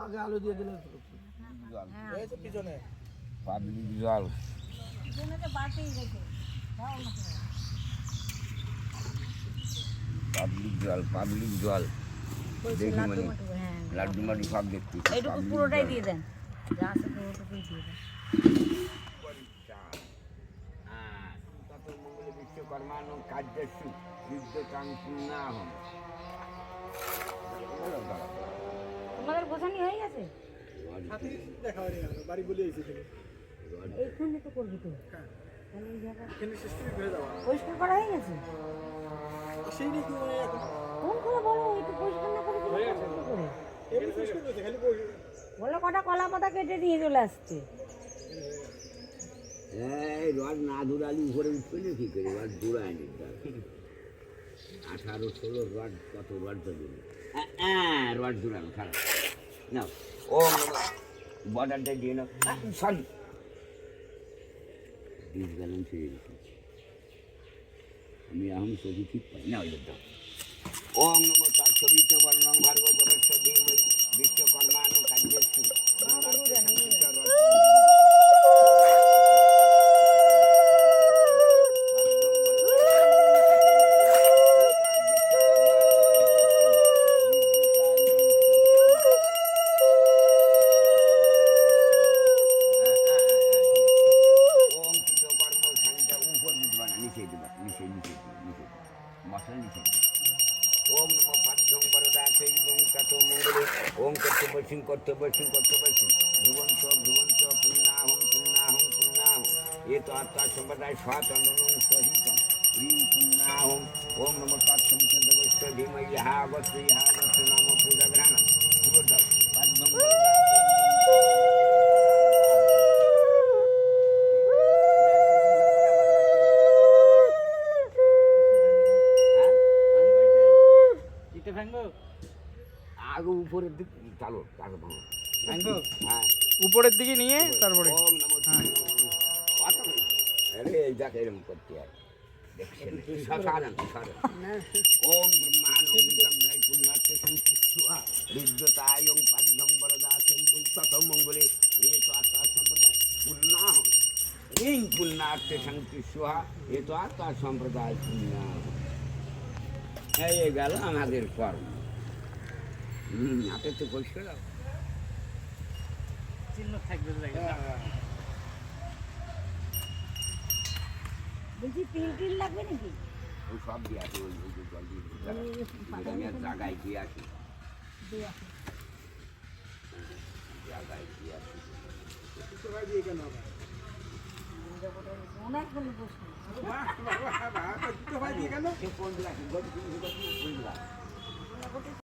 আগে আলু দিয়ে দিলে পিছনে পাবলিক জল পাবলিক জল দেখি মানে লাড্ডু মাড্ডু সব দেখছি এইটুকু পুরোটাই দিয়ে দেন যা আছে পুরোটুকুই দিয়ে দেন মঙ্গলে বিশ্বকর্মানো কার্যস্যু বিদ্যুতাং পুণ্যাহম। তোমাদের গোছানি হয়ে গেছে দেখা হয়নি বাড়ি বলে এসেছিল এইখানে তো করবি তো তাহলে এই জায়গা হয়ে যাওয়া পরিষ্কার করা হয়ে গেছে সেই নিয়ে কি মানে এখন কোন করে বলো একটু পরিষ্কার না করে কি করে এমনি পরিষ্কার করতে খালি বলো কটা কলা পাতা কেটে নিয়ে চলে আসছে এই রড না দূরালি উপরে উঠবে না কি করে রড দূরায় নি 18-16 রড কত রড ধরবে রড দূরানো খারাপ না ও বর্ডারটা দিয়ে নাও সরি ডিসব্যালেন্স হয়ে গেছে আমি এখন ছবি ঠিক পাই না ওই দাও ওম নমো তার ছবিতে বর্ণং ভার্গ জগৎ ধীমহি বিশ্বকর্মাণু কার্যস্যু ओम नमो पाद्यं वरदाते ओम कतो मंगले ओम कर्तव्यसिं कर्तव्यसिं कर्तव्यसिं ध्रुवंत ध्रुवंत पुण्णाहं पुण्णाहं पुण्णाहं ये तो आत्मा संप्रदाय स्वातंत्रं सहितं ह्रीं पुण्णाहं ओम नमो तत्सवितुर् देवस्य धीमहि यः अवस्य नाम पूजा ग्रहणं ध्रुवंत पाद्यं আগে উপরের দিক চালো তাকে ভাঙো হ্যাঁ উপরের দিকে নিয়ে তারপরে ওম নমো আরে এই দেখ এরকম করতে হয় দেখছেন সাধারণ ওম ব্রহ্মাণং বিদগ্ধায় পুণ্যার্থে সন্তুষ্টা বিদ্যতায়ং পাদ্যং বরদাসেন তত মঙ্গলে এ তো আত্মা সম্প্রদায় পুণ্যাহং রিং পুণ্যার্থে সন্তুষ্টা এ তো আত্মা সম্প্রদায় পুণ্যাহং এই গেল আমাদের কর্ম হাতে তো পরিষ্কার চিহ্ন থাকবে বলছি তিল টিল লাগবে নাকি ওই সব দিয়ে আসি ওই যে জল দিয়ে আমি আর জায়গায় দিয়ে আসি জায়গায় দিয়ে আসি সবাই দিয়ে কেন অনেকগুলো প্রশ্ন সবাই দিয়ে কেন কোন দিকে